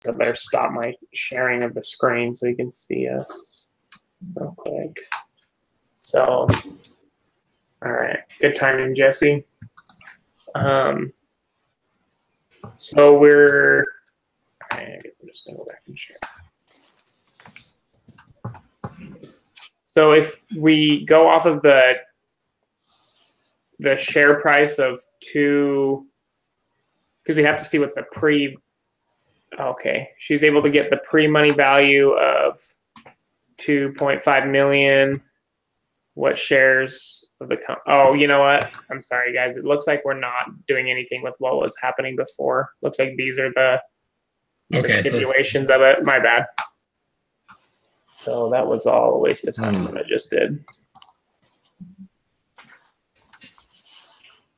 I better stop my sharing of the screen so you can see us real quick. So, all right, good timing, Jesse. So we're, I guess I'm just gonna go back and share. So if we go off of the share price of two, because we have to see what the okay, she's able to get the pre-money value of 2.5 million. What shares of the oh, you know what? I'm sorry, guys. It looks like we're not doing anything with what was happening before. Looks like these are the stipulations of it. My bad. So that was all a waste of time what I just did.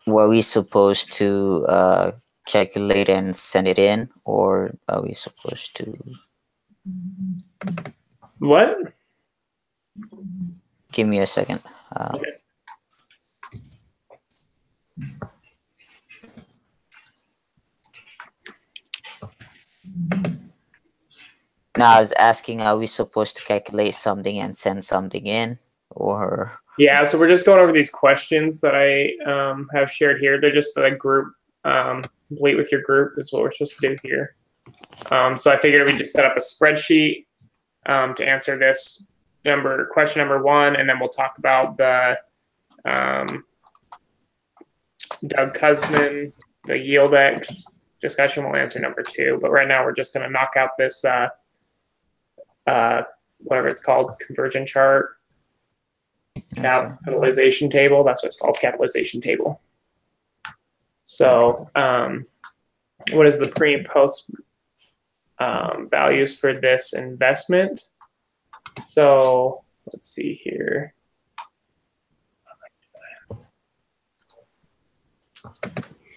Were we supposed to calculate and send it in, or are we supposed to? What? Give me a second. Okay. Now I was asking, are we supposed to calculate something and send something in, or? Yeah, so we're just going over these questions that I have shared here. They're just a group, complete with your group is what we're supposed to do here. So I figured we just set up a spreadsheet to answer this question number 1, and then we'll talk about the Doug Cusman, the YieldX discussion. We'll answer number 2, but right now we're just going to knock out this whatever it's called, conversion chart. Capitalization table. That's what it's called, capitalization table. So what is the pre and post values for this investment? So let's see here.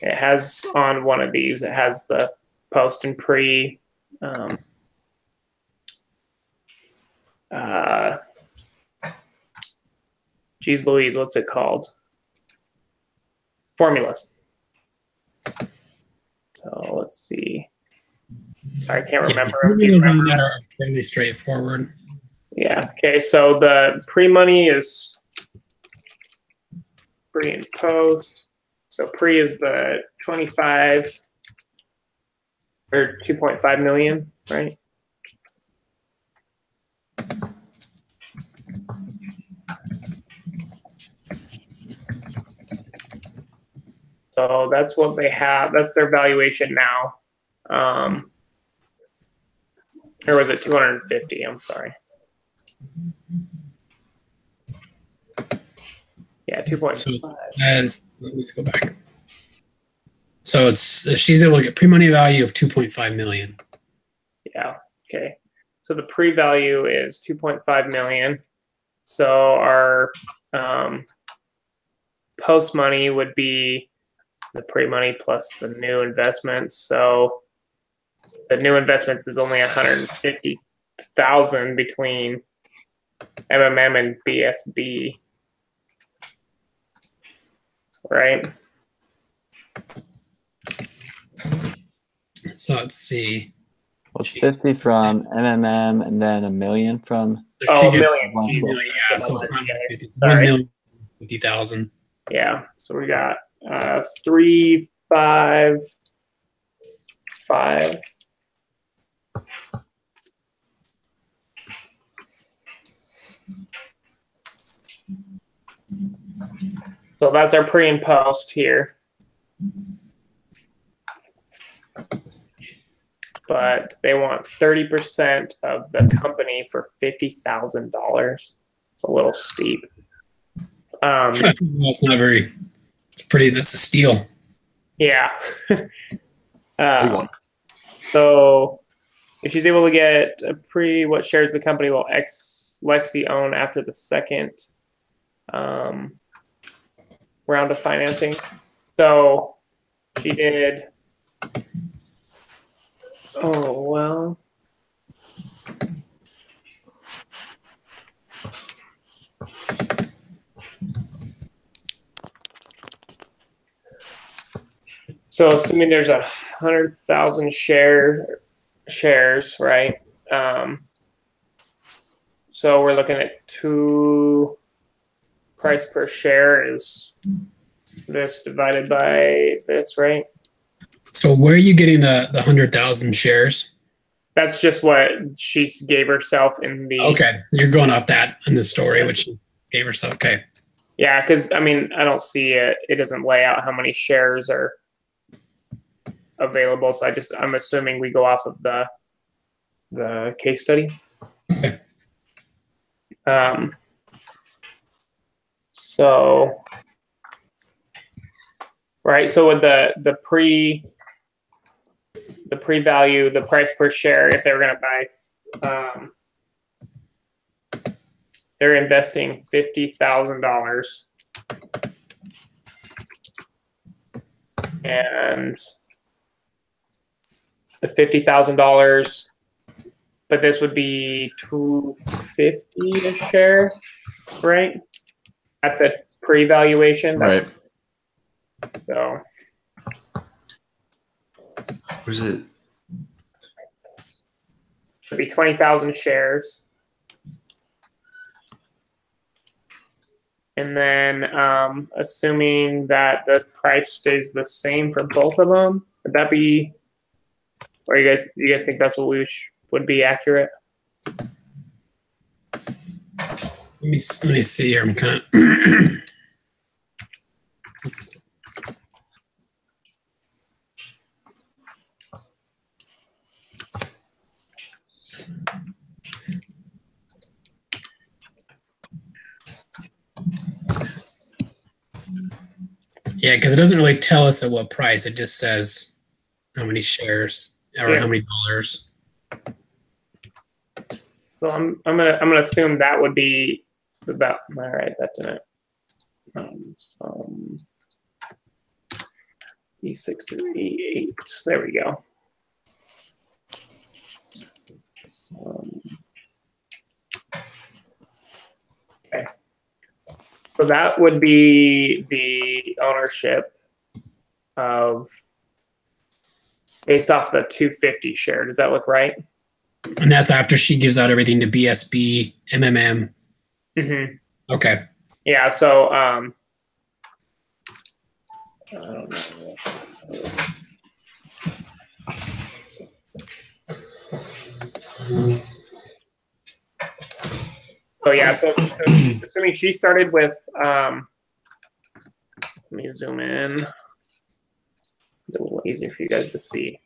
It has on one of these, it has the post and pre geez Louise, what's it called? Formulas. So let's see. Sorry, I can't remember. Formulas on that are fairly straightforward. Yeah. Okay. So the pre-money is pre and post. So pre is the 25 or 2.5 million, right? So that's what they have. That's their valuation now. Or was it 250? I'm sorry. Yeah, 2.5. So let me go back. So she's able to get pre-money value of 2.5 million. Yeah. Okay. So the pre-value is 2.5 million. So our post money would be the pre-money plus the new investments. So the new investments is only 150,000 between MMM and BSB, right? So let's see. Well, it's 50 from MMM and then $1 million from. Oh, $1 million. Yeah, so it's not 1,050,000. Yeah, so we got 355. So that's our pre and post here. But they want 30% of the company for $50,000. It's a little steep. It's not very. That's a steal. Yeah. So if she's able to get a what shares the company will Lexi own after the second round of financing? So she did. Oh, well. So assuming there's 100,000 shares, shares, right? So we're looking at 2 price per share is this divided by this, right? So where are you getting the 100,000 shares? That's just what she gave herself in the. Okay, you're going off that in the story, which she gave herself. Okay. Yeah, because I mean, I don't see it. It doesn't lay out how many shares are available. So I'm assuming we go off of the case study. Okay. So, right. So with the pre-value, the price per share, if they were going to buy, they're investing $50,000, and the $50,000, but this would be $250 a share, right? At the pre-valuation, Right. So Was it? it'd be 20,000 shares. And then assuming that the price stays the same for both of them, would that be, or you guys think that's what would be accurate? Let me see here. I'm kind of. Yeah, because it doesn't really tell us at what price. It just says how many shares or how many dollars. So I'm gonna assume that would be about, all right. That didn't. E638. There we go. Okay. So that would be the ownership of, based off the 250 share. Does that look right? And that's after she gives out everything to BSB, MMM. Mm-hmm. Okay. Yeah. So I don't know. So yeah, so assuming she started with, let me zoom in, a little easier for you guys to see.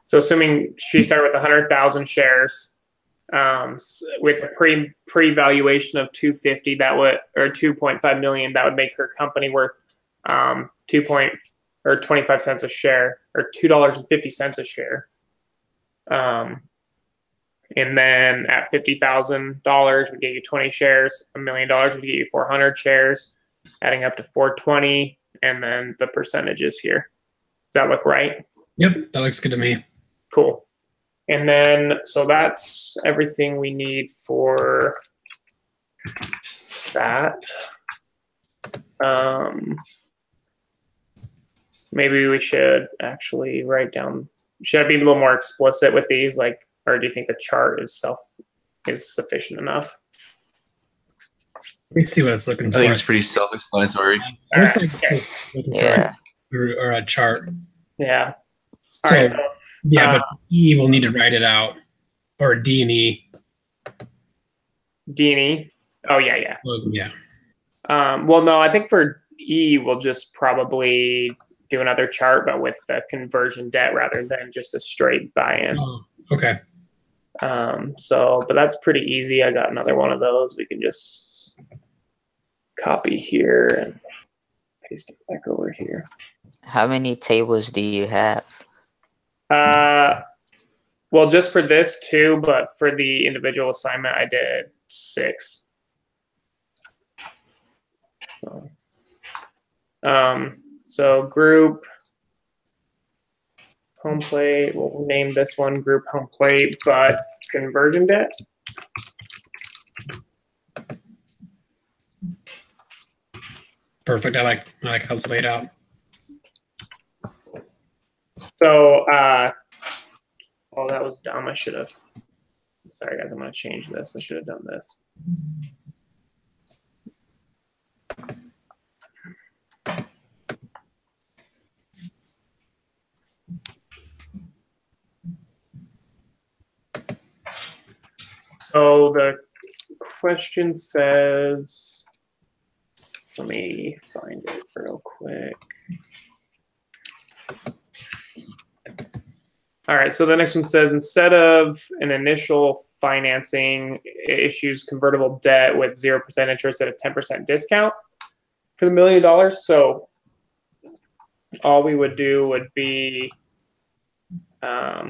So assuming she started with 100,000 shares, with a pre-valuation of 250, that would, or 2.5 million, that would make her company worth 25 cents a share, or $2.50 a share. And then at $50,000, we get you 20 shares. $1 million would get you 400 shares, adding up to 420, and then the percentages here. Does that look right? Yep, that looks good to me. Cool. And then, so that's everything we need for that. Maybe we should actually write down, should I be a little more explicit with these? Like, or do you think the chart is sufficient enough? Let me see what it's looking for. I think it's pretty self-explanatory. It looks Right, like okay. it's looking Yeah. for or a chart. Yeah. All So, right. So, yeah, but E will need to write it out, or D and E. D and E. Oh yeah, yeah. Well, yeah. Well, no, I think for E, we'll just probably do another chart, but with the conversion debt rather than just a straight buy-in. Oh, okay. So, but that's pretty easy. I got another one of those. We can just copy here and paste it back over here. How many tables do you have? Well, just for this 2, but for the individual assignment, I did 6. So group home plate, we'll name this one group home plate, but conversion debt. Perfect. I like how it's laid out. So Oh, that was dumb. I should have. Sorry, guys. I'm going to change this. I should have done this. So the question says, let me find it real quick. All right, so the next one says, instead of an initial financing, it issues convertible debt with 0% interest at a 10% discount for the $1 million. So all we would do would be let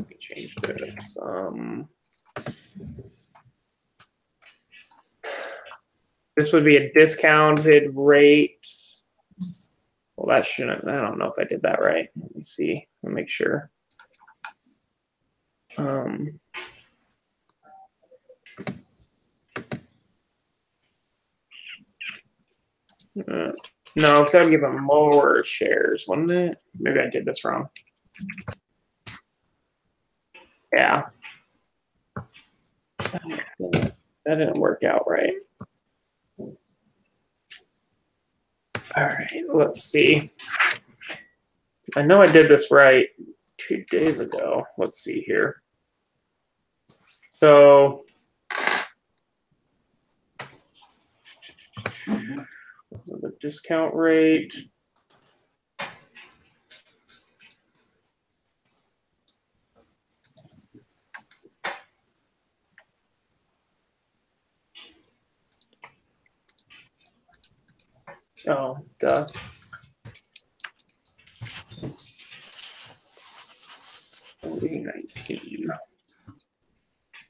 me change this. This would be a discounted rate. Well, that shouldn't, I don't know if I did that right. Let me see, let me make sure. No, because I would give them more shares, wouldn't it? Maybe I did this wrong. Yeah. That didn't work out right. All right, let's see. I know I did this right 2 days ago. Let's see here. So the discount rate. Oh, duh. Only 19.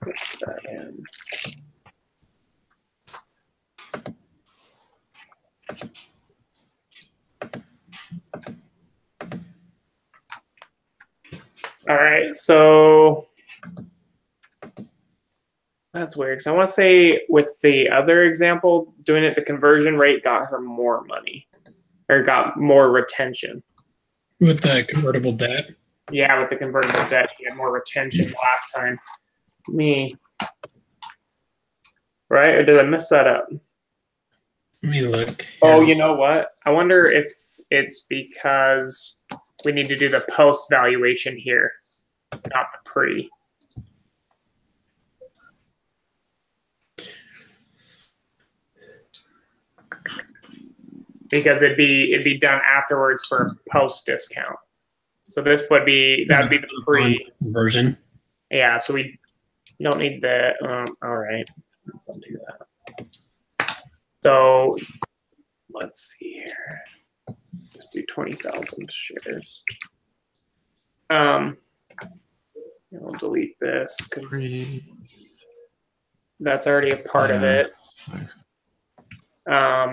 Put that in. All right, so that's weird. Because I want to say with the other example, doing it, the conversion rate got her more money, or got more retention. With the convertible debt. Yeah, with the convertible debt, she had more retention last time. Me, right? Or did I mess that up? Let me look. Oh, here. you know what? I wonder if it's because we need to do the post valuation here, not the pre. Because it'd be done afterwards for a post discount. So this would be, that'd be the pre version. Yeah, so we don't need the all right. Let's undo that. So let's see here. Let's do 20,000 shares. I'll delete this because that's already a part of it.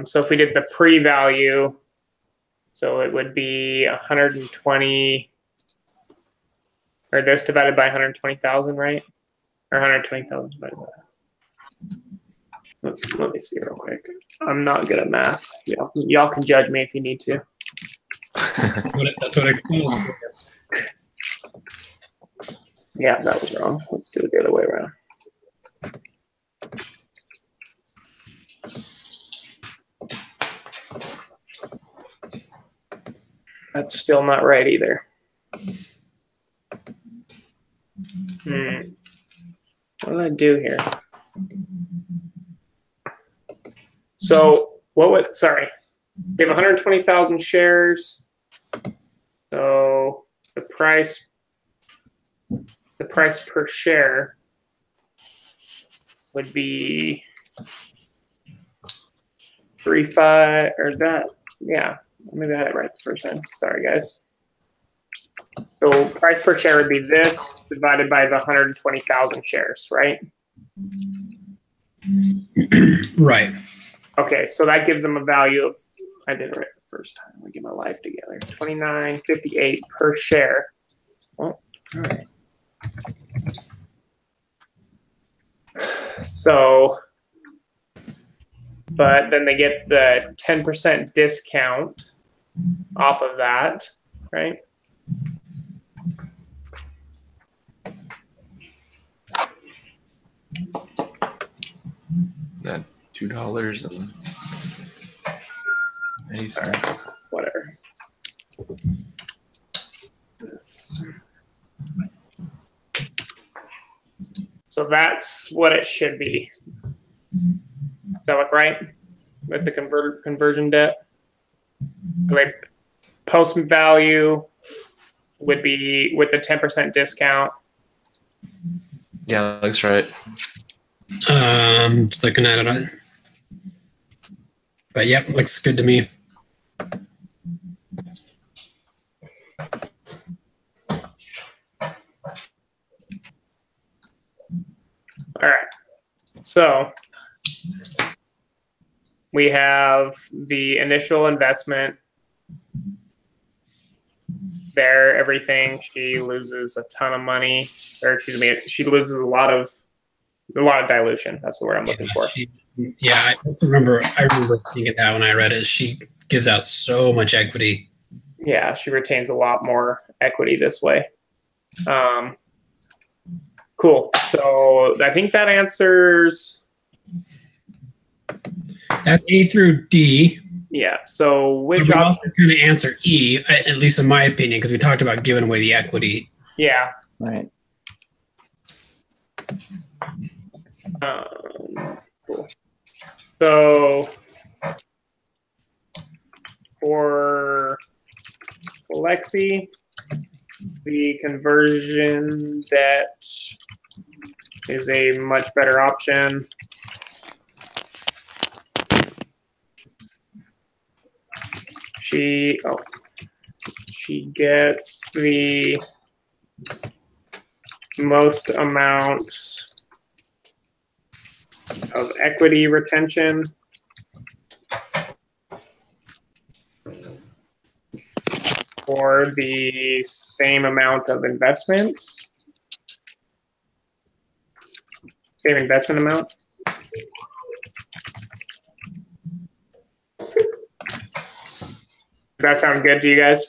So if we did the pre-value, so it would be 120, or this divided by 120,000, right? Or 120,000 divided by. Let me see real quick. I'm not good at math. Y'all can judge me if you need to. That's what I call. Yeah, that was wrong. Let's do it the other way around. That's still not right either. What did I do here? So what would, sorry, we have 120,000 shares. So the price per share would be 3.5, or that, yeah, maybe I had it right the first time. Sorry, guys. So price per share would be this divided by the 120,000 shares, right? Right. Okay, so that gives them a value of, I did it right the first time. Let me get my life together. 29.58 per share. Well, all right. So, but then they get the 10% discount. off of that, right? That $2.80. Whatever. So that's what it should be. Does that look right? With the conversion debt? Like post value would be with the 10% discount. Yeah, looks right. Just looking at it. But yep, looks good to me. All right. So we have the initial investment there, everything. She loses a ton of money, or excuse me, she loses a lot of dilution. That's the word I'm looking for. I remember thinking that when I read it. She gives out so much equity. Yeah, she retains a lot more equity this way. Cool. So I think that answers. That's A through D. Yeah. So which We option? also kind of answer E, at least in my opinion, because we talked about giving away the equity. Yeah. Right. Cool. So for Lexi, the conversion debt is a much better option. She gets the most amount of equity retention for the same amount of investments. Same investment amount. Does that sound good to you guys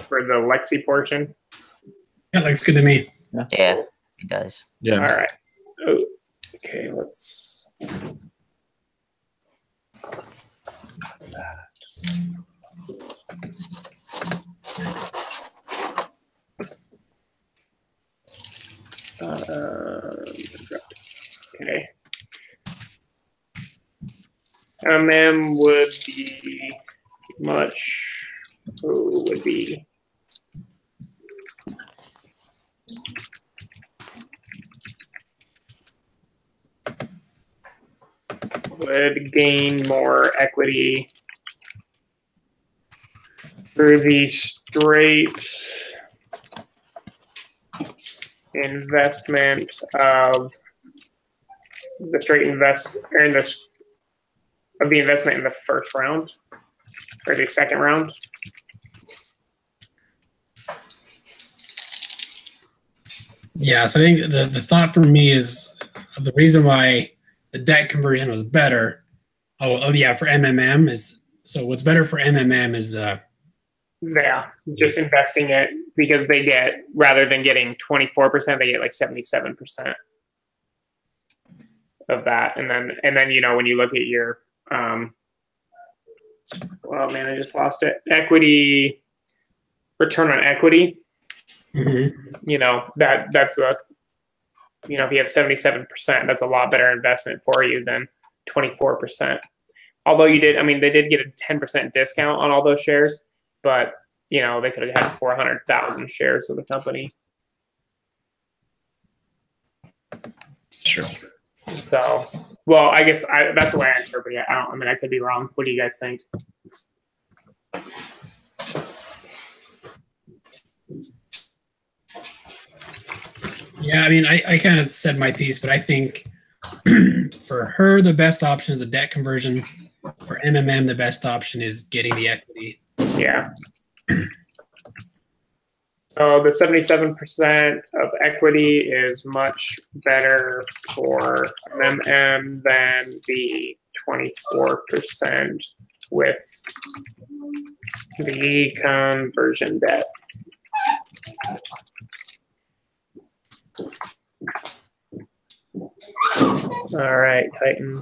for the Lexi portion? That looks good to me. Yeah, it does. Yeah. All right. Oh, okay, let's. Okay. MM would be would be would gain more equity through the straight investment of the investment in the first round or the second round. Yeah, so I think the thought for me is the reason why the debt conversion was better. Oh yeah, for MMM is so what's better for MMM is just investing it because they get, rather than getting 24%, they get like 77% of that. And then when you look at your well, man, I just lost it. Equity, return on equity. Mm-hmm. That's a, if you have 77%, that's a lot better investment for you than 24%. Although they did get a 10% discount on all those shares, but they could have had 400,000 shares of the company. Sure. So, well, I guess that's the way I interpret it. I could be wrong. What do you guys think? Yeah, I kind of said my piece, but I think for her, the best option is a debt conversion. For MMM, the best option is getting the equity. Yeah. So the 77% of equity is much better for MMM than the 24% with the conversion debt. All right, Titan.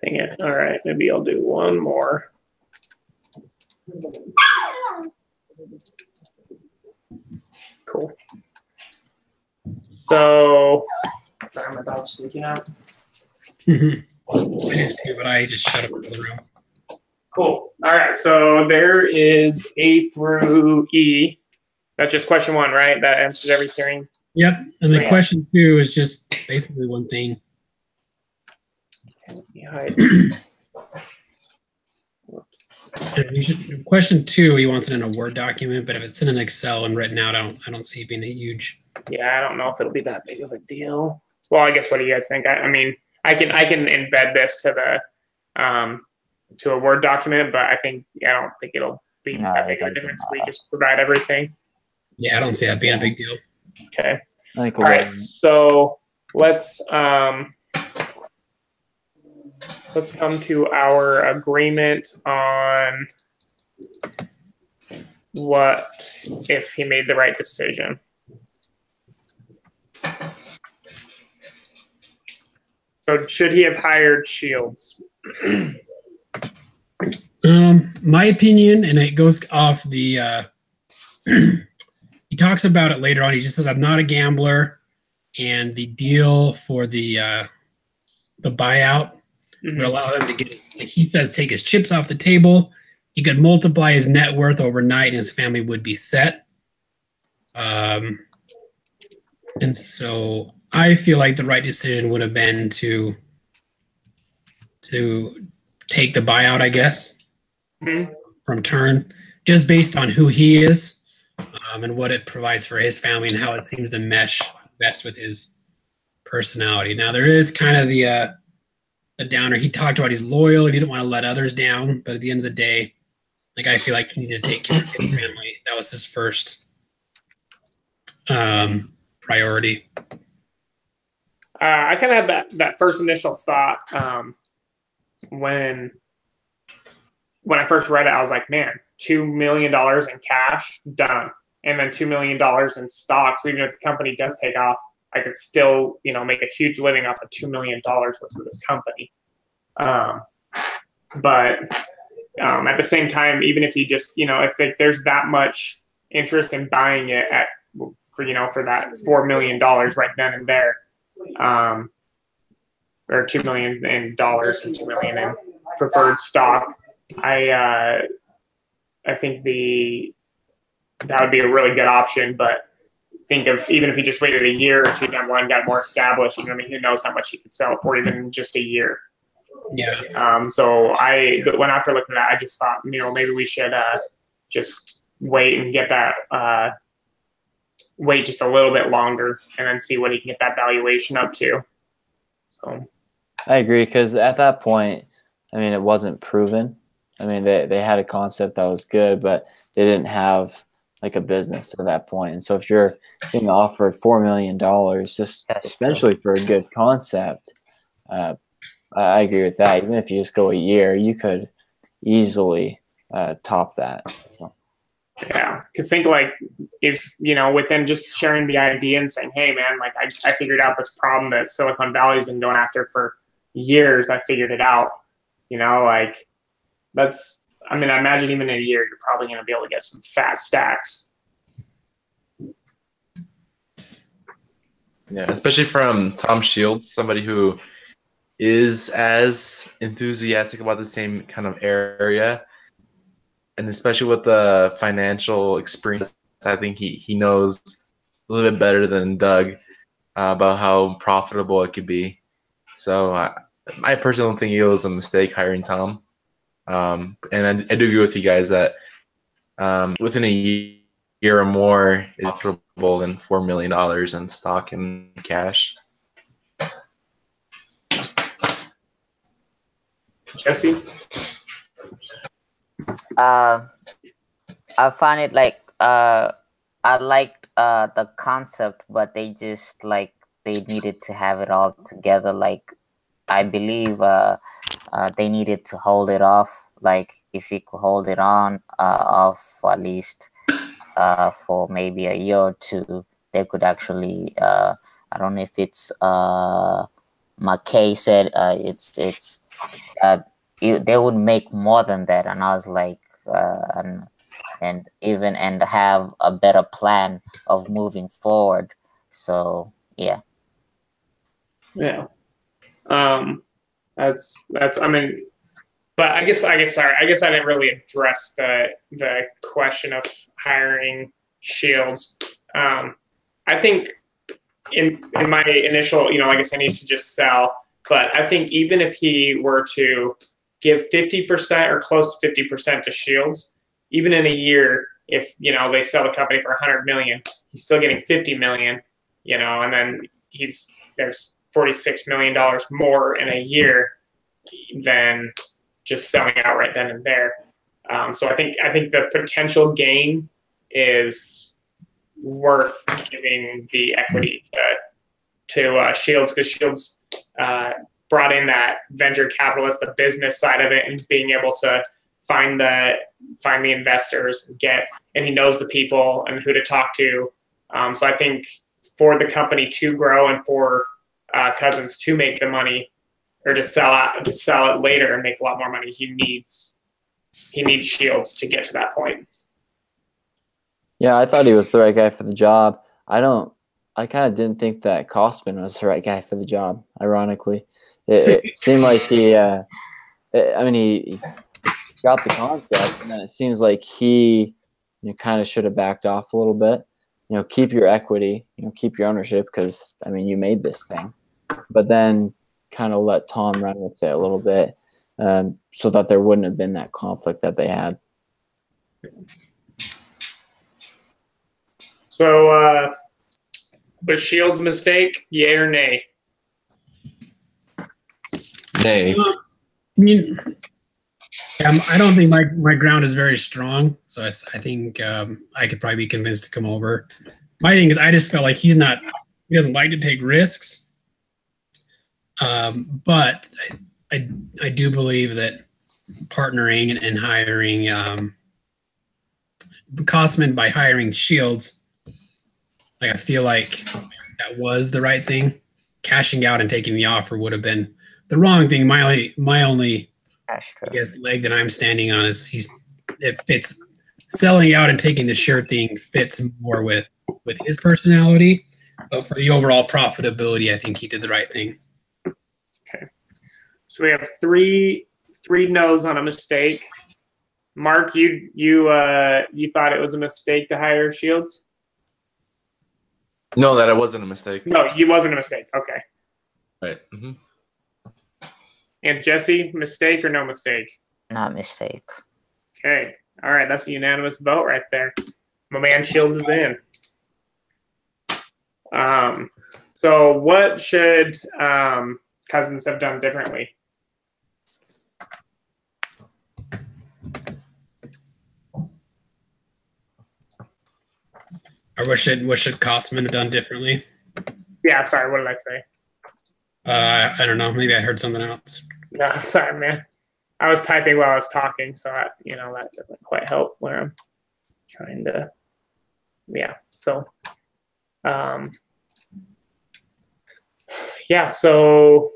Dang it. All right, maybe I'll do one more. Cool. So, sorry, my dog's freaking out. I did too, but I just shut up in the room. Cool. All right, so there is A through E. That's just question one, right? That answers everything. Yep. And then Yeah. question 2 is just basically one thing. Whoops. And question 2, he wants it in a Word document, but if it's in an Excel and written out, I don't see it being a huge. Yeah, I don't know if it'll be that big of a deal. Well, I guess what do you guys think? I mean, I can embed this to the to a Word document, but I don't think it'll be No, that big it of a doesn't difference if we matter. just provide everything. Yeah, I don't see that being a big deal. Okay. I think All right. So let's come to our agreement on what if he made the right decision. So should he have hired Shields? My opinion, and it goes off the. He talks about it later on. He just says, "I'm not a gambler," and the deal for the buyout would allow him to get, like he says, take his chips off the table. He could multiply his net worth overnight, and his family would be set. And so I feel like the right decision would have been to take the buyout, I guess, from Turn, just based on who he is and what it provides for his family and how it seems to mesh best with his personality. Now, there is kind of the downer. He talked about he's loyal. He didn't want to let others down. But at the end of the day, like, I feel like he needed to take care of his family. That was his first priority. I kind of had that first initial thought when I first read it. I was like, man, $2 million in cash, done. And then $2 million in stocks. Even if the company does take off, I could still, make a huge living off of $2 million worth of this company. But at the same time, even if you just, if there's that much interest in buying it for that $4 million right then and there, or $2 million in dollars and $2 million in preferred stock, I think that would be a really good option. But think of, even if he just waited a year or two down the line, got more established, who knows how much he could sell it for even just a year. Yeah. So when after looking at that, I just thought, maybe we should just wait and get that, wait just a little bit longer and then see what he can get that valuation up to. So I agree, because at that point, it wasn't proven. They had a concept that was good, but they didn't have like a business at that point. And so if you're being offered $4 million, just especially for a good concept, I agree with that. Even if you just go a year, you could easily top that. So. Yeah, because think if, within just sharing the idea and saying, hey, man, I figured out this problem that Silicon Valley's been going after for years. I figured it out, that's, I imagine even in a year, you're probably going to be able to get some fat stacks. Yeah, especially from Tom Shields, somebody who is as enthusiastic about the same kind of area, and especially with the financial experience, I think he knows a little bit better than Doug about how profitable it could be. So I personally don't think it was a mistake hiring Tom. And I do agree with you guys that within a year or more, it's profitable than $4 million in stock and cash. Jesse? I find it I liked the concept, but they just they needed to have it all together. Like, I believe they needed to hold it off. Like, if he could hold it on off for at least for maybe a year or two, they could actually. I don't know if it's McKay said it's they would make more than that, and I was like, and have a better plan of moving forward. So yeah. Yeah. That's I mean, but I guess sorry, I guess I didn't really address the question of hiring Shields. I think in my initial, like I said, he needs to just sell. But I think even if he were to give 50% or close to 50% to Shields, even in a year, if they sell the company for $100 million, he's still getting $50 million, and then there's $46 million more in a year than just selling outright then and there. So I think the potential gain is worth giving the equity to Shields, because Shields brought in that venture capitalist, the business side of it, and being able to find the investors and he knows the people and who to talk to. So I think for the company to grow and for Cousins to make the money, or to sell it later and make a lot more money, he needs Shields to get to that point. Yeah, I thought he was the right guy for the job. I kind of didn't think that Kosman was the right guy for the job. Ironically, it seemed like he got the concept, and then it seems like he kind of should have backed off a little bit. Keep your equity, keep your ownership, because you made this thing, but then kind of let Tom run with it a little bit, so that there wouldn't have been that conflict that they had. So, was Shields a mistake? Yay or nay? Nay. I don't think my ground is very strong, so I think I could probably be convinced to come over. My thing is, I just felt like he doesn't like to take risks, but I do believe that partnering and hiring Kosman by hiring Shields, I feel like that was the right thing. Cashing out and taking the offer would have been the wrong thing. My only leg that I'm standing on is it fits. Selling out and taking the sure thing fits more with his personality, but for the overall profitability, I think he did the right thing. Okay, so we have three no's on a mistake. Mark, you thought it was a mistake to hire Shields? No, that it wasn't a mistake. No, it wasn't a mistake. Okay. Right. Mm-hmm. And Jesse, mistake or no mistake? Not mistake. Okay. All right. That's a unanimous vote right there. My man Shields is in. So what should Cousins have done differently? Or what should Kosman have done differently? Yeah, sorry, what did I say? I don't know. Maybe I heard something else. No, sorry, man. I was typing while I was talking, so that doesn't quite help when I'm trying to. Yeah. So, yeah. So,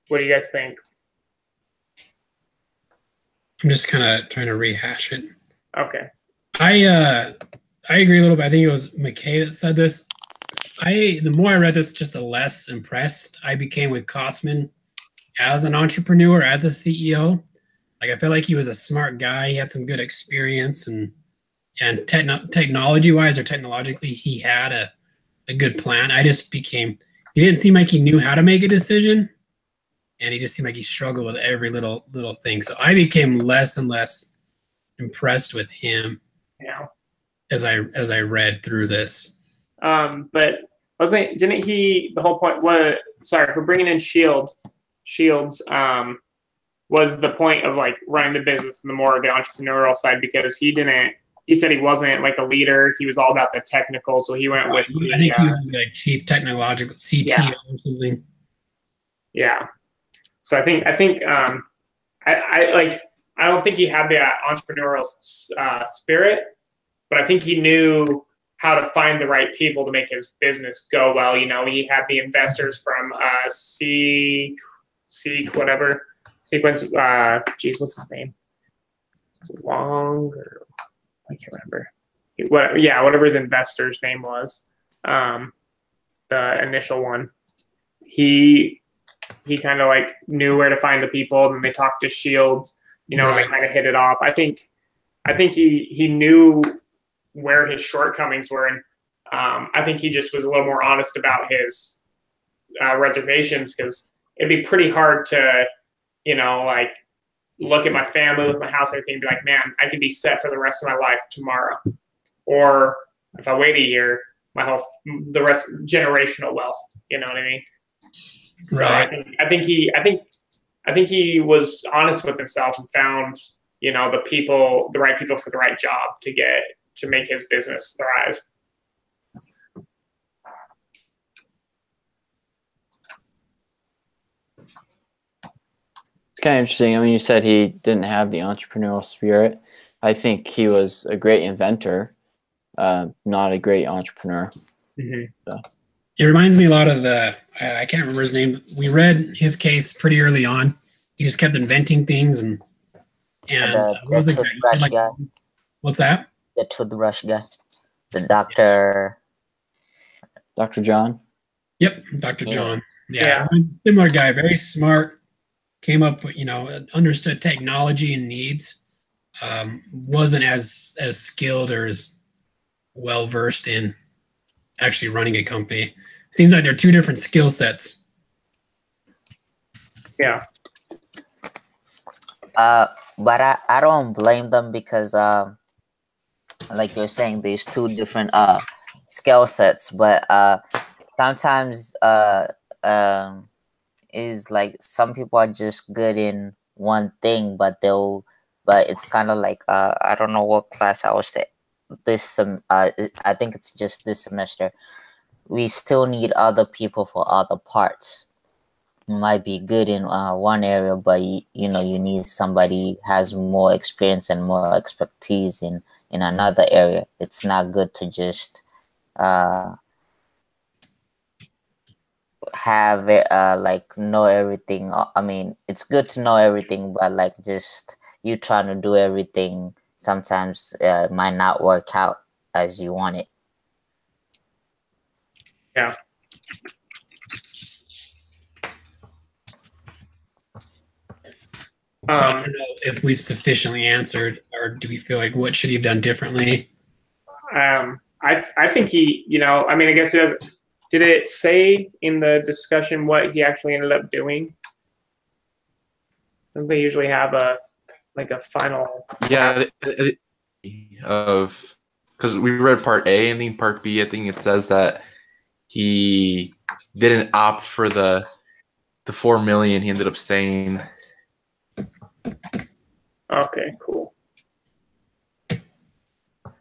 what do you guys think? I'm just kind of trying to rehash it. Okay. I agree a little bit. I think it was McKay that said this. The more I read this, just the less impressed I became with Kosman as an entrepreneur, as a CEO. I felt like he was a smart guy. He had some good experience, and technology-wise or technologically, he had a good plan. He didn't seem like he knew how to make a decision, and he just seemed like he struggled with every little thing. So I became less and less impressed with him. Yeah. As I read through this. But didn't he, the whole point was, sorry, for bringing in Shields, was the point of running the business and the more of the entrepreneurial side, because he didn't he said he wasn't like a leader. He was all about the technical, so he went with I think he was like chief technological CTO or something. Yeah. So I think I don't think he had the entrepreneurial spirit, but I think he knew how to find the right people to make his business go well. You know, he had the investors from whatever sequence. Geez, what's his name? Long, or I can't remember. Whatever his investor's name was. The initial one. He kind of like knew where to find the people, and then they talked to Shields. You know, Right. They kind of hit it off. I think he knew where his shortcomings were, and I think he just was a little more honest about his reservations, because it'd be pretty hard to, you know, like look at my family, look at my house, everything, and be like, man, I could be set for the rest of my life tomorrow. Or if I wait a year, the rest generational wealth. You know what I mean? Right. So I think he was honest with himself and found, you know, the right people for the right job to make his business thrive. It's kind of interesting. I mean, you said he didn't have the entrepreneurial spirit. I think he was a great inventor, not a great entrepreneur. Mm-hmm. So. It reminds me a lot of I can't remember his name. We read his case pretty early on. He just kept inventing things and The what was the guy? toothbrush guy. What's that? The toothbrush guy. The doctor. Dr. John? Yep, Dr. Yeah. John. Yeah, similar guy, very smart. Came up with, understood technology and needs. Wasn't as skilled or as well versed in actually running a company. Seems like they're two different skill sets. Yeah. But I don't blame them, because like you're saying, there's two different skill sets, but sometimes is like some people are just good in one thing, but it's kind of like I don't know what class I was at I think it's just this semester. We still need other people for other parts. You might be good in one area, but you need somebody has more experience and more expertise in another area. It's not good to just have it like know everything. I mean, it's good to know everything, but like just you trying to do everything sometimes might not work out as you want it. Yeah. So I don't know if we've sufficiently answered, or do we feel like what should he have done differently? I think he, I mean, I guess did it say in the discussion what he actually ended up doing? Don't they usually have a final? Yeah, because we read part A, and then part B, I think it says that he didn't opt for the 4 million. He ended up staying. Okay, cool.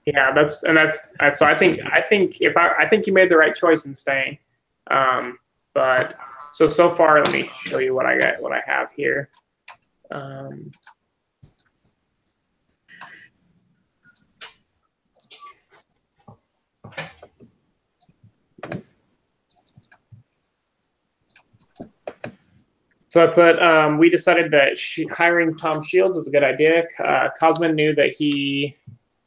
Yeah, so I think you made the right choice in staying. But so far, let me show you what I have here. So I put, we decided that hiring Tom Shields was a good idea. Cosman knew that he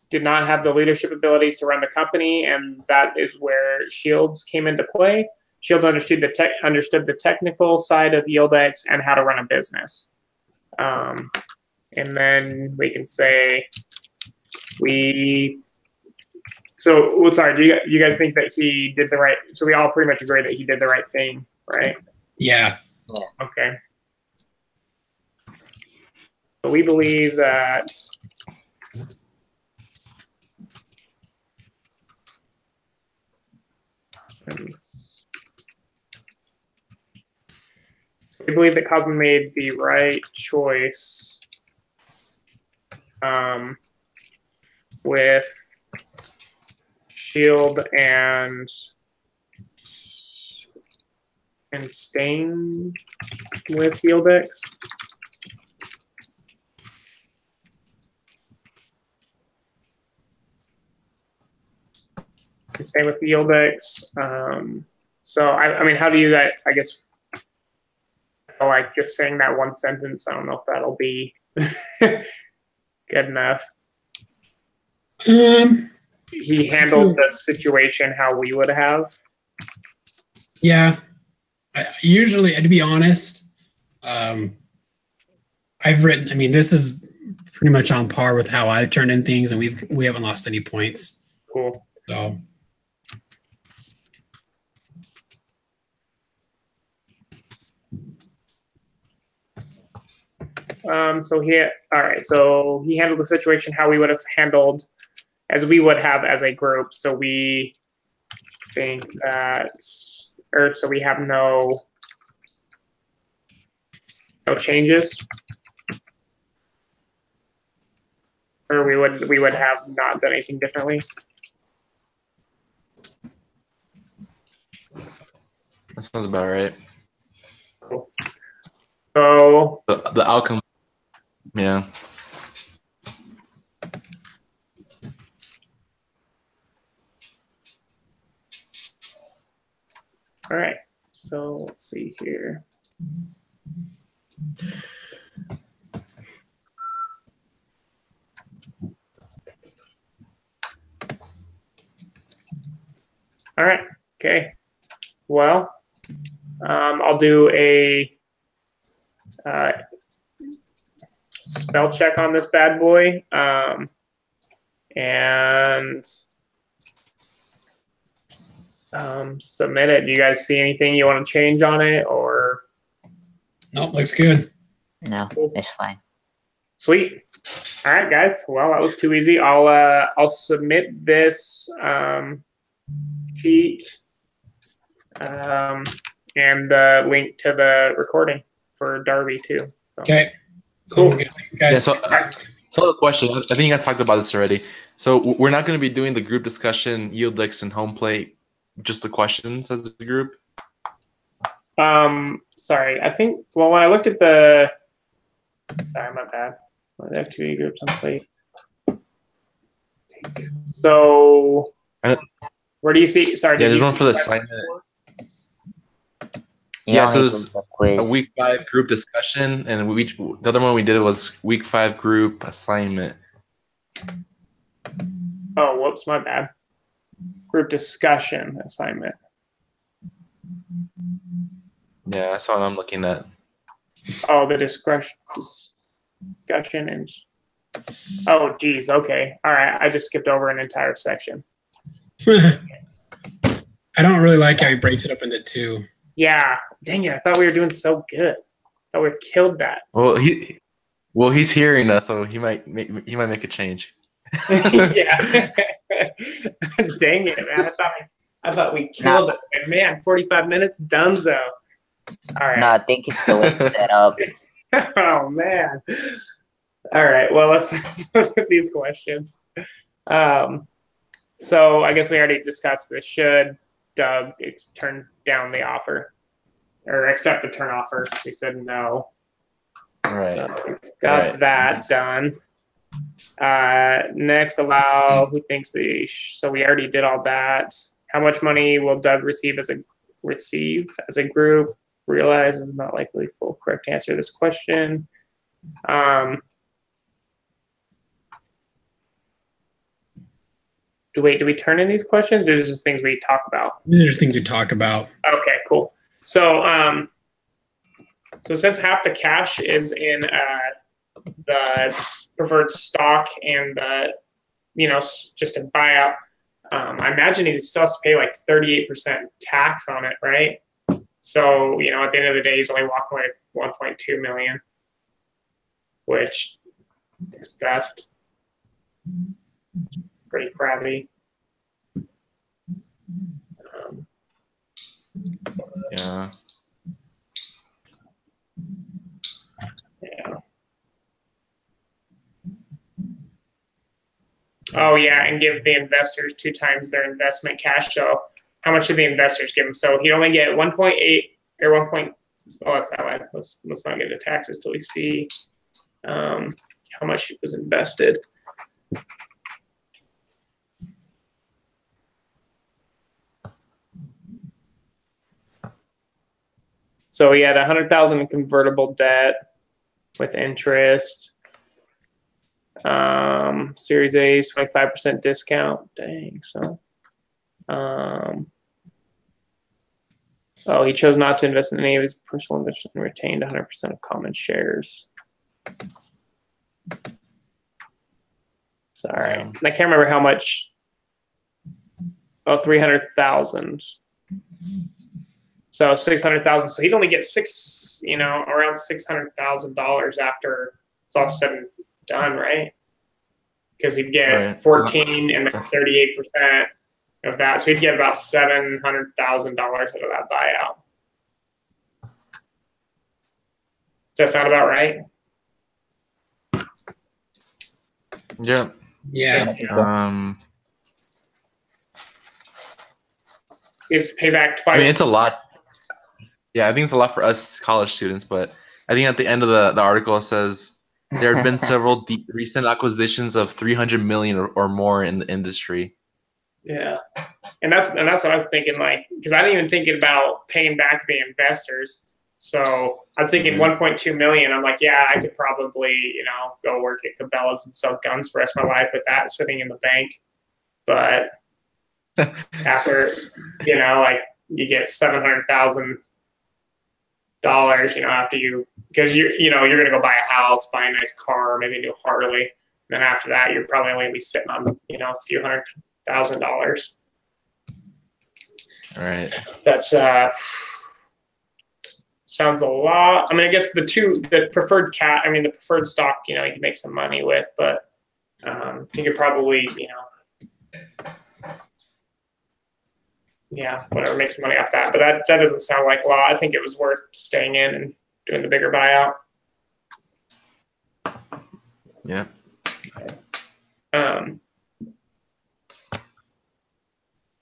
did not have the leadership abilities to run the company, and that is where Shields came into play. Shields understood the technical side of YieldX and how to run a business. And then we can say sorry, do you guys think that he did the right, so we all pretty much agree that he did the right thing, right? Yeah. Okay. So we believe that Cosman made the right choice with Shield and Stain with Yieldix. Same with the Yieldix. So I mean, how do you guys? I guess I like just saying that one sentence. I don't know if that'll be good enough. He handled the situation how we would have. Yeah. Usually, to be honest, I've written. I mean, this is pretty much on par with how I've turned in things, and we haven't lost any points. Cool. So. So he handled the situation how we would have handled, as we would have as a group. So we think that, or so we have no changes, or we would have not done anything differently. That sounds about right. Cool. So the outcome, yeah. All right. So let's see here. All right. Okay. Well, I'll do a spell check on this bad boy, and submit it. Do you guys see anything you want to change on it, or? Nope, looks good. No, it's fine. Sweet. All right, guys. Well, that was too easy. I'll submit this sheet and the link to the recording for Darby too. So. Okay. Cool. Sounds good. Guys. Yeah, so the question, I think you guys talked about this already. So we're not going to be doing the group discussion, Yieldix, and home plate, just the questions as a group? Sorry, I think, well, when I looked at the, sorry, my bad. The activity groups on plate. So, where do you see, sorry. Yeah, there's one for the assignment. Yeah, so it's a week 5 group discussion, and the other one we did was week 5 group assignment. Oh, whoops, my bad. Group discussion assignment. Yeah, that's what I'm looking at. Oh, the discussion and, oh, geez, okay. All right, I just skipped over an entire section. I don't really like how he breaks it up into 2. Yeah, dang it! I thought we were doing so good. I thought we killed that. Well, he's hearing us, so he might make a change. Yeah. Dang it, man! I thought we killed it. And man, 45 minutes, donezo. All right. No, I think it's the way it's set up. Oh man. All right. Well, let's look at these questions. So I guess we already discussed this. Should Doug turn down the offer or accept the turn offer? We said no. Right. So we've got that done. Next, allow who thinks so we already did all that. How much money will Doug receive as a group? Realize is not likely full correct answer to this question. Do we turn in these questions? Or is just things we talk about? These are just things we talk about. Okay, cool. So, so since half the cash is in the preferred stock and the, just a buyout, I imagine he still has to pay like 38% tax on it, right? So, at the end of the day, he's only walking away with 1.2 million, which is theft. Pretty crappy. Yeah. Yeah. Oh yeah, and give the investors 2 times their investment cash. So how much did the investors give him? So he'd only get 1.8 or 1 point. Oh, that's not bad. Let's not get into taxes till we see how much was invested. So he had 100,000 in convertible debt with interest. Series A is 25% discount. Dang, so. Oh, he chose not to invest in any of his personal investments and retained 100% of common shares. Sorry, I can't remember how much. Oh, 300,000. So 600,000. So he'd only get around $600,000 after it's all said and done, right? Because he'd get 14 and then 38% of that, so he'd get about $700,000 out of that buyout. Does that sound about right? Yeah. Yeah. He has to pay back twice. I mean, it's a lot. Yeah, I think it's a lot for us college students, but I think at the end of the article it says there have been several recent acquisitions of 300 million or more in the industry. Yeah, and that's what I was thinking, like, because I didn't even think about paying back the investors. So I was thinking 1.2 million. I'm like, yeah, I could probably, go work at Cabela's and sell guns for the rest of my life with that sitting in the bank. But after, like, you get $700,000, after because you're going to go buy a house, buy a nice car, maybe a new Harley. And then after that, you're probably only going to be sitting on, a few $100,000. All right. That's sounds a lot. I mean, I guess the preferred the preferred stock, you can make some money with, but you could probably, whatever, make some money off that. But that doesn't sound like a lot. I think it was worth staying in and doing the bigger buyout. Yeah.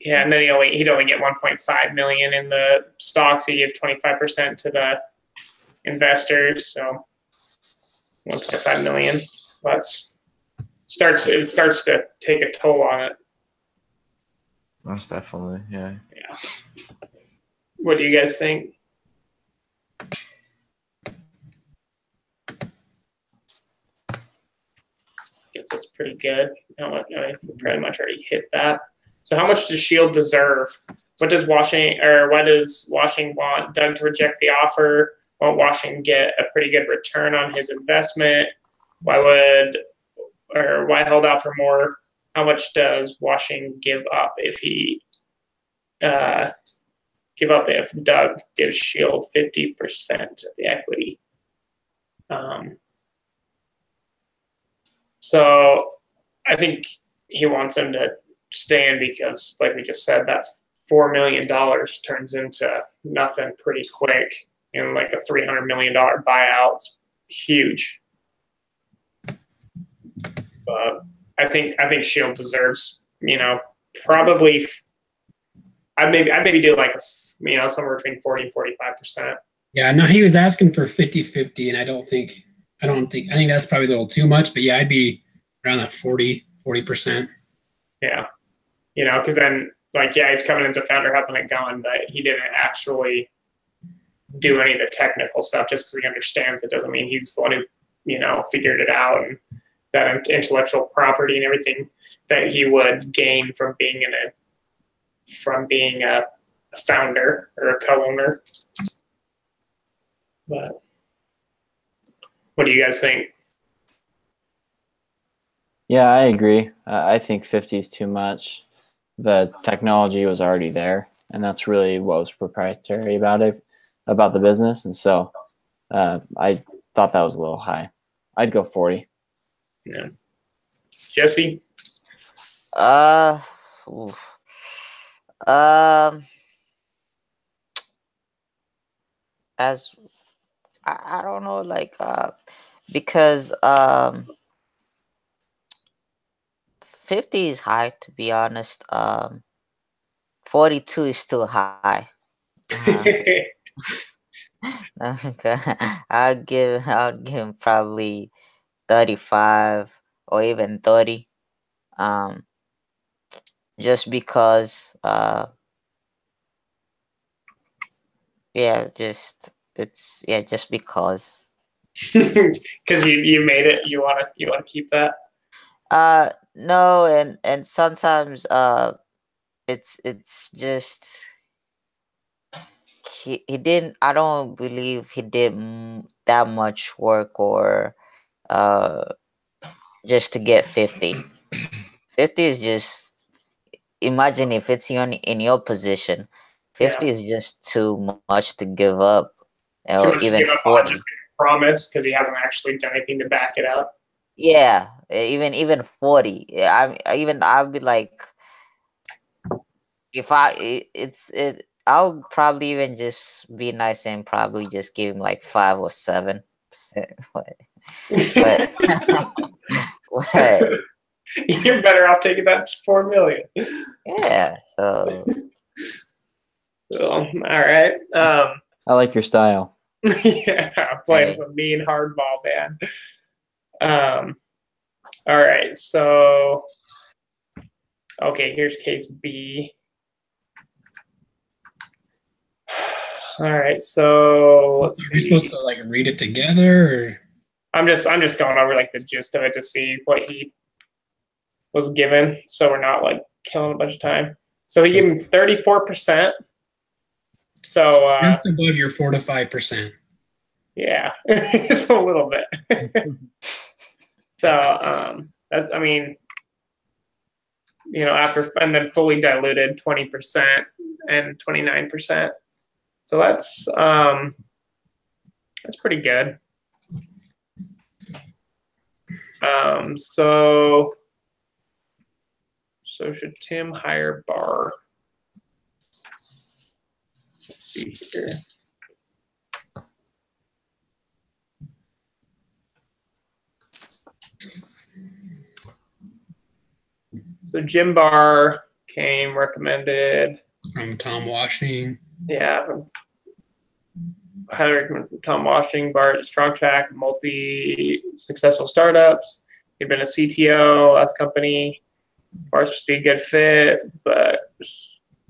Yeah, and then he'd only get 1.5 million in the stocks. He gave 25% to the investors, so 1.5 million. So it starts to take a toll on it. Most definitely, yeah. Yeah. What do you guys think? I guess that's pretty good. I pretty much already hit that. So how much does Shield deserve? Why does Washington want Doug to reject the offer? Want Washington get a pretty good return on his investment? Why hold out for more? How much does Washington give up if Doug gives Shield 50% of the equity? So I think he wants him to stay in because, like we just said, that $4 million turns into nothing pretty quick. And like a $300 million buyout is huge. But I think Shield deserves, probably. I'd maybe do like somewhere between 40 and 45%. Yeah, no, he was asking for 50-50, and I think that's probably a little too much, but yeah, I'd be around that 40%. Yeah. Because then, like, yeah, he's coming into founder helping it going, but he didn't actually do any of the technical stuff just because he understands it. Doesn't mean he's the one who, figured it out, and that intellectual property and everything that he would gain from being a founder or a co-owner. But what do you guys think? Yeah, I agree. I think 50 is too much. The technology was already there, and that's really what was proprietary about the business. And so I thought that was a little high. I'd go 40. Yeah. Jesse? As I don't know, like because 50 is high, to be honest. 42 is still high. I'll give him probably 35 or even 30. Just because just because. Because you made it, you wanna keep that. No, and sometimes it's just he didn't. I don't believe he did that much work or just to get 50. 50 is just, imagine if it's in your position. 50 is just too much to give up. Too much even to give up 40. on just a promise because he hasn't actually done anything to back it up. Yeah, even 40. Yeah, I'll be like, if I'll probably even just be nice and probably just give him like 5 or 7%. but You're better off taking that $4 million. Yeah. So. Well, all right. I like your style. Yeah, playing some mean hardball, man. All right. So, okay, here's case B. All right. So let's see. Are you supposed to like read it together, or? I'm just going over like the gist of it to see what he was given, so we're not like killing a bunch of time. So he gave him 34%. So just above your 4 to 5%. Yeah, it's a little bit. So that's, I mean, after, and then fully diluted 20% and 29%. So that's pretty good. So should Tim hire Barr? Let's see here. So Jim Barr came recommended from Tom Washing. Yeah, highly recommend from Tom Washing. Barr at Strong Track, multi-successful startups. He'd been a CTO last company. Barr's supposed to be a good fit, but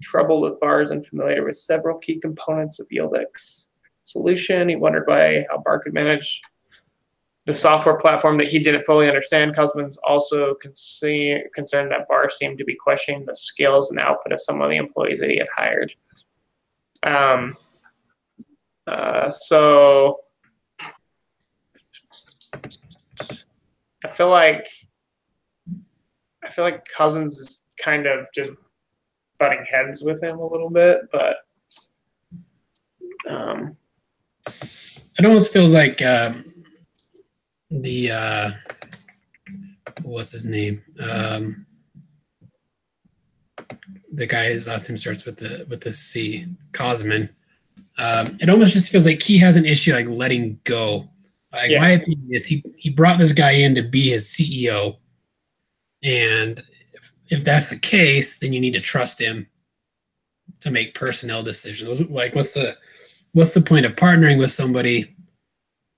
trouble with Barr is unfamiliar with several key components of YieldX solution. He wondered how Barr could manage the software platform that he didn't fully understand. Kaufman's also concerned that Barr seemed to be questioning the skills and output of some of the employees that he had hired. So I feel like Cousins is kind of just butting heads with him a little bit, but it almost feels like what's his name? The guy whose last name starts with the C, Cosman. It almost just feels like he has an issue like letting go. Like my opinion is he brought this guy in to be his CEO, and if that's the case, then you need to trust him to make personnel decisions. Like what's the point of partnering with somebody?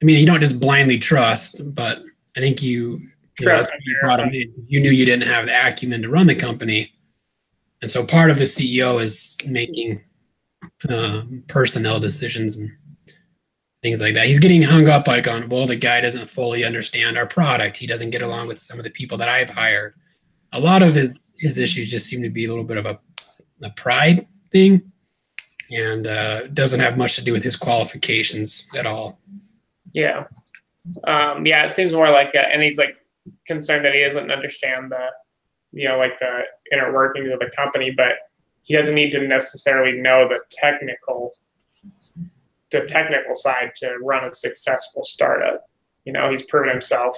I mean, you don't just blindly trust, but I think you brought him in. You knew you didn't have the acumen to run the company, and so part of the CEO is making personnel decisions and things like that. He's getting hung up like on, well, the guy doesn't fully understand our product. He doesn't get along with some of the people that I've hired. A lot of his issues just seem to be a little bit of a pride thing, and doesn't have much to do with his qualifications at all. Yeah. It seems more like, and he's like concerned that he doesn't understand the inner workings of the company, but he doesn't need to necessarily know the technical side to run a successful startup. He's proven himself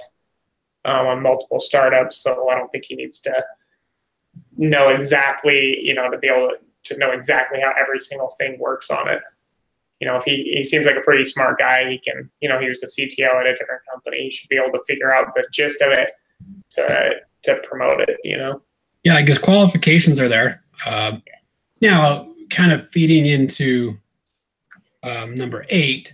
on multiple startups, so I don't think he needs to know exactly, to be able to know exactly how every single thing works on it. If he seems like a pretty smart guy, he can, he was the CTO at a different company. He should be able to figure out the gist of it promote it, you know? Yeah, I guess qualifications are there. Now, kind of feeding into number 8,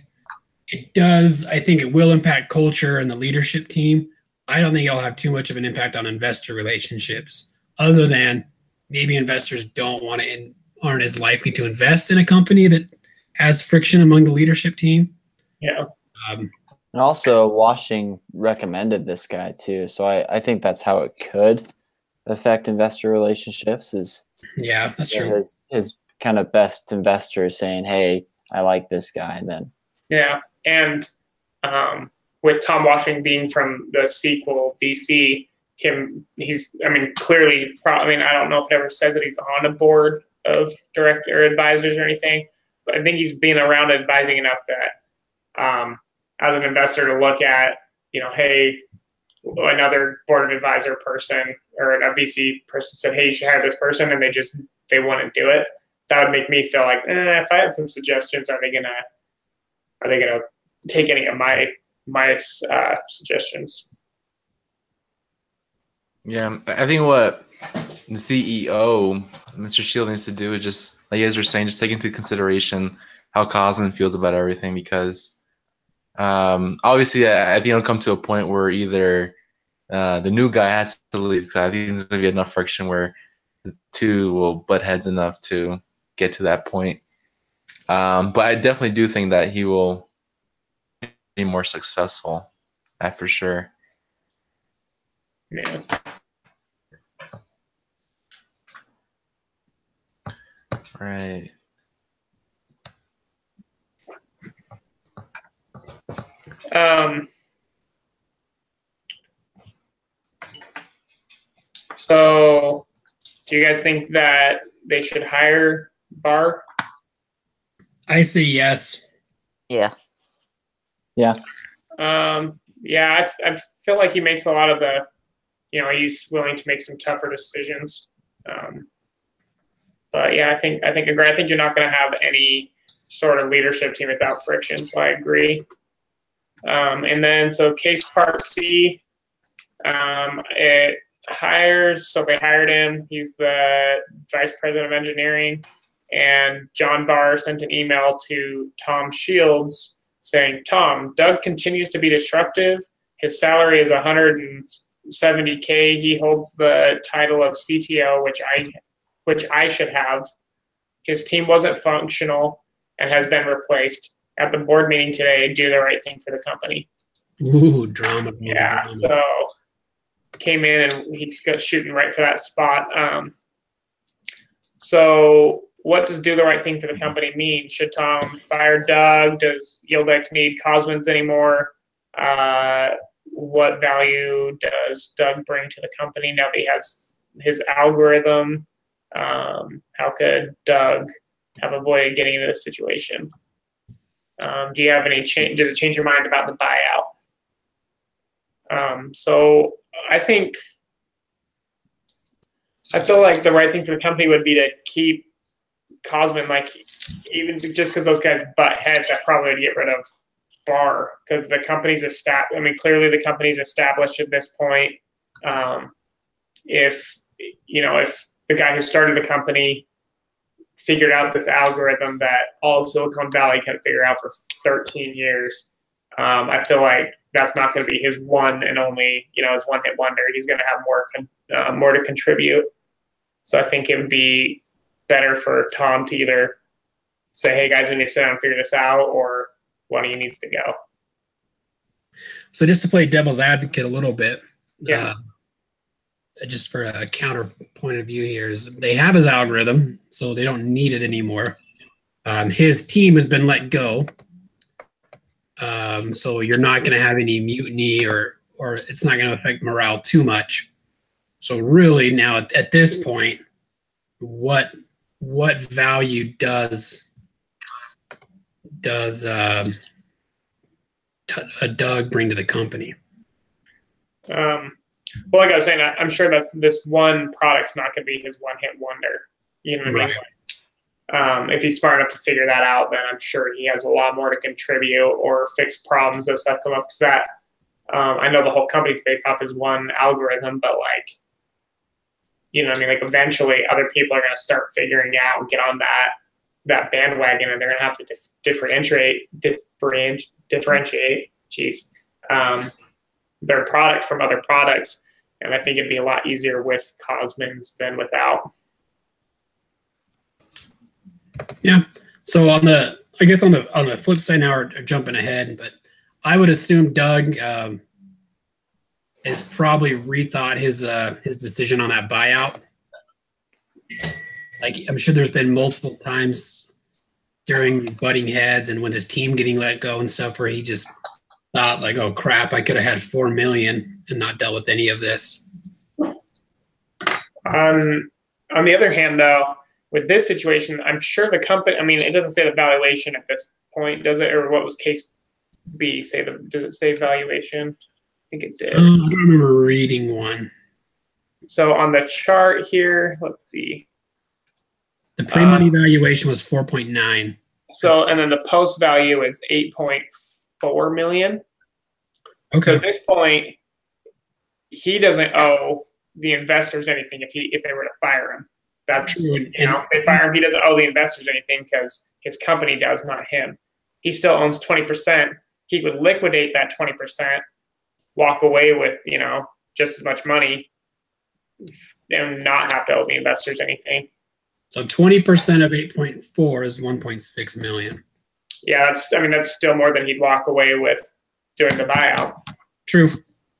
I think it will impact culture and the leadership team. I don't think it'll have too much of an impact on investor relationships, other than maybe investors aren't as likely to invest in a company that has friction among the leadership team. Yeah. And also, Washing recommended this guy too, so I think that's how it could affect investor relationships. Yeah, that's true. His kind of best investors saying, "Hey, I like this guy," and then and with Tom Washing being from the sequel DC, clearly. I don't know if it ever says that he's on a board of director advisors or anything, but I think he's been around advising enough that as an investor to look at, hey, another board of advisor person or a VC person said, hey, you should hire this person, and they wouldn't do it. That would make me feel like, if I had some suggestions, are they gonna take any of my suggestions? Yeah, I think what the CEO, Mr. Shield, needs to do is just, like you guys were saying, just take into consideration how Cosman feels about everything, because obviously I think it'll come to a point where either the new guy has to leave, because I think there's going to be enough friction where the two will butt heads enough to get to that point. But I definitely do think that he will be more successful, that for sure. Yeah. Right. So do you guys think that they should hire Barr? I say yes. Yeah. yeah, I feel like he makes a lot of the, he's willing to make some tougher decisions. But yeah, I think agree. I think you're not going to have any sort of leadership team without friction. So I agree. And then so case part C, they hired him. He's the vice president of engineering, and John Barr sent an email to Tom Shields saying, Tom, Doug continues to be disruptive. His salary is $170K. He holds the title of CTO, which I should have. His team wasn't functional and has been replaced. At the board meeting today, do the right thing for the company. Ooh, drama. Yeah, drama. so came in and he's shooting right for that spot. So what does do the right thing for the company mean? Should Tom fire Doug? Does Yildex need Cosmans anymore? What value does Doug bring to the company now that he has his algorithm? How could Doug have avoided getting into this situation? Do you have any change? Does it change your mind about the buyout? So I feel like the right thing for the company would be to keep Cosman, even just because those guys butt heads, I probably would get rid of Barr, because the company's established. Clearly the company's established at this point. If the guy who started the company figured out this algorithm that all of Silicon Valley can figure out for 13 years, I feel like that's not going to be his one and only, his one-hit wonder. He's going to have more to contribute. So I think it would be better for Tom to either say, hey, guys, we need to sit down and figure this out, or one of you needs to go. So just to play devil's advocate a little bit, yeah. Just for a counterpoint of view here, is they have his algorithm, so they don't need it anymore. His team has been let go. So you're not going to have any mutiny or it's not going to affect morale too much. So really now at this point, what value does Doug bring to the company? Well, like I was saying, I'm sure this one product's not going to be his one-hit wonder. You know what I mean? If he's smart enough to figure that out, then I'm sure he has a lot more to contribute or fix problems that set them up. Because I know the whole company's based off as one algorithm, but like, you know what I mean? Like eventually other people are going to start figuring out and get on that bandwagon, and they're going to have to differentiate their product from other products. And I think it'd be a lot easier with Cosmans than without. Yeah. So on the flip side now, we're jumping ahead, but I would assume Doug has probably rethought his decision on that buyout. Like, I'm sure there's been multiple times during these butting heads and with his team getting let go and stuff where he just thought like, oh crap, I could have had $4 million and not dealt with any of this. On the other hand, though, with this situation, I'm sure the company, I mean, it doesn't say the valuation at this point, does it? Or what was case B? Does it say valuation? I think it did. I don't remember reading one. So on the chart here, let's see. The pre-money valuation was 4.9. So, and then the post value is 8.4 million. Okay. So at this point, he doesn't owe the investors anything if they were to fire him. That's, you know, if they fire him, he doesn't owe the investors anything because his company does, not him. He still owns 20%. He would liquidate that 20%, walk away with, you know, just as much money and not have to owe the investors anything. So 20% of 8.4 is 1.6 million. Yeah, that's still more than he'd walk away with doing the buyout. True.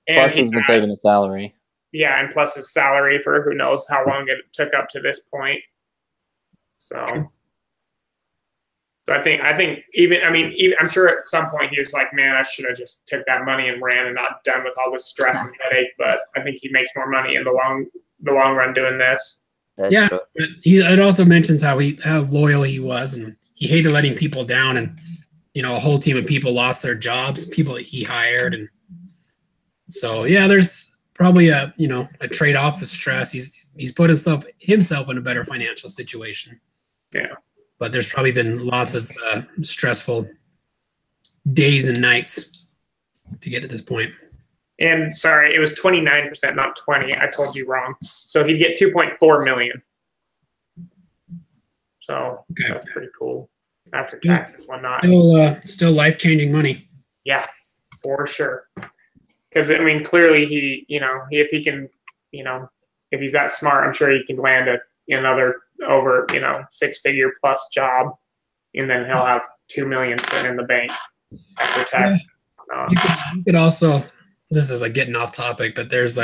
And Plus, he's been taking a salary. Yeah, and plus his salary for who knows how long it took up to this point. So I think even I'm sure at some point he was like, man, I should have just took that money and ran and not done with all this stress and headache. But I think he makes more money in the long run doing this. That's true. But it also mentions how loyal he was, and he hated letting people down, and you know, a whole team of people lost their jobs, people that he hired, and so yeah, there's probably a trade-off of stress. He's put himself in a better financial situation. Yeah, but there's probably been lots of stressful days and nights to get to this point. And sorry, it was 29%, not 20. I told you wrong. So he'd get 2.4 million. So That's pretty cool after taxes, whatnot. Still life-changing money. Yeah, for sure. Because I mean, clearly if he can, if he's that smart, I'm sure he can land another over 6-figure plus job, and then he'll have 2 million sitting in the bank after tax. You could also. This is like getting off topic, but there's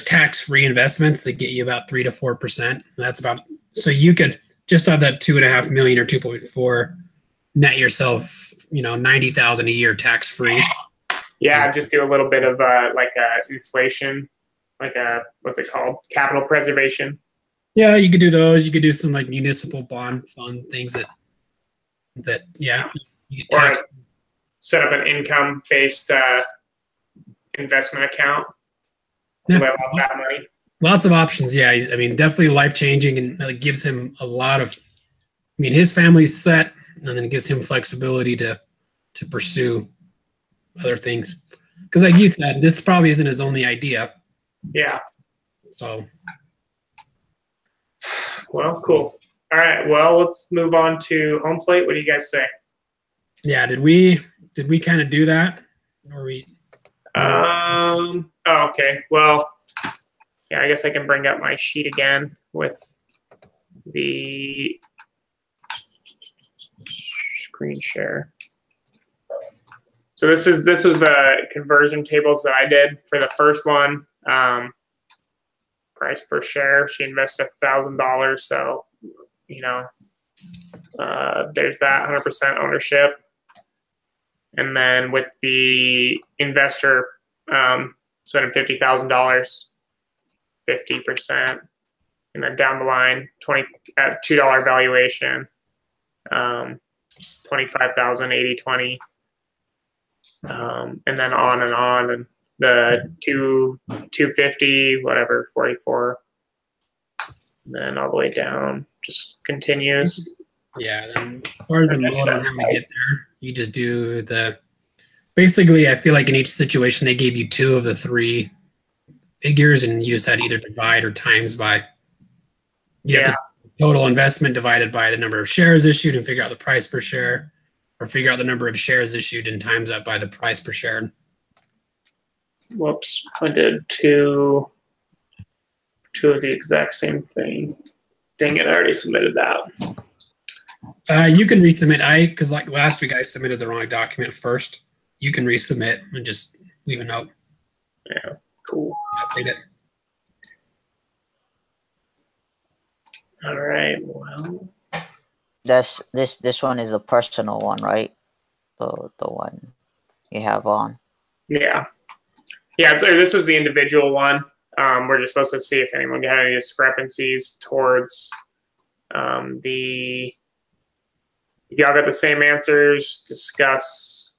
tax-free investments that get you about 3 to 4%. That's about, so you could just have that 2.5 million or 2.4 net yourself, $90,000 a year tax-free. Yeah, just do a little bit of inflation, what's it called? Capital preservation. Yeah, you could do those. You could do some like municipal bond fund things that you could tax. Or set up an income-based investment account. Live off that money. Lots of options. Yeah, definitely life-changing, and it gives him a lot of. His family's set, and then it gives him flexibility to pursue other things. Because, like you said, this probably isn't his only idea. Yeah. So. Well, cool. All right. Well, let's move on to home plate. What do you guys say? Yeah. Did we kind of do that, or we? Oh, okay. Well, yeah, I guess I can bring up my sheet again with the screen share. So this was the conversion tables that I did for the first one. Price per share. She invested $1,000, so there's that 100% ownership. And then with the investor spending $50,000, 50%, and then down the line, at $2 valuation, 25,000, 80/20, and then on, and the 250, whatever, 44, and then all the way down, just continues. Yeah, then as far as the mode on how we get there, you just do the Basically, I feel like in each situation they gave you 2 of the 3 figures, and you just had to either divide or times by. You have to total investment divided by the number of shares issued and figure out the price per share, or figure out the number of shares issued and times that by the price per share. Whoops, I did two of the exact same thing. Dang it, I already submitted that. You can resubmit. Because like last week I submitted the wrong document first. You can resubmit and just leave a note. Yeah, cool. Update it. All right, well. This one is a personal one, right? The one you have on. Yeah. Yeah, so this is the individual one. We're just supposed to see if anyone had any discrepancies towards if y'all got the same answers, discuss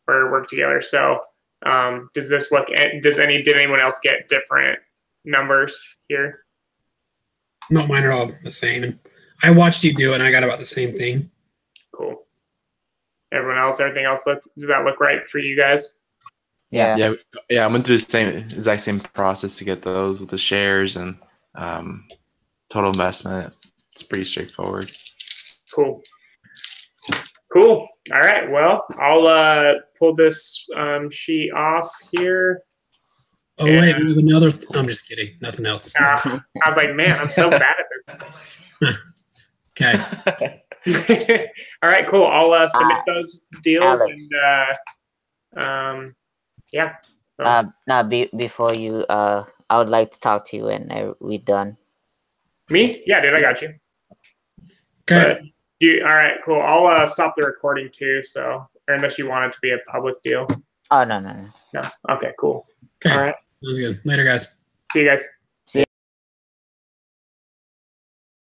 or work together. So did anyone else get different numbers here? No, mine are all the same. And I watched you do it and I got about the same thing. Cool. Everyone else, everything else does that look right for you guys? Yeah. Yeah. I went through the exact same process to get those with the shares and total investment. It's pretty straightforward. Cool. All right. Well, I'll pull this sheet off here. Oh wait, we have another. I'm just kidding. Nothing else. I was like, man, I'm so bad at this. Okay. All right, cool. I'll submit those deals Alex. and yeah. So. Now before you, I would like to talk to you when we're done. Me? Yeah, dude, I got you. Okay. All right, cool. I'll stop the recording too. So, or unless you want it to be a public deal. Oh no. No. Okay, cool. Okay. All right. Sounds good. Later, guys. See you guys.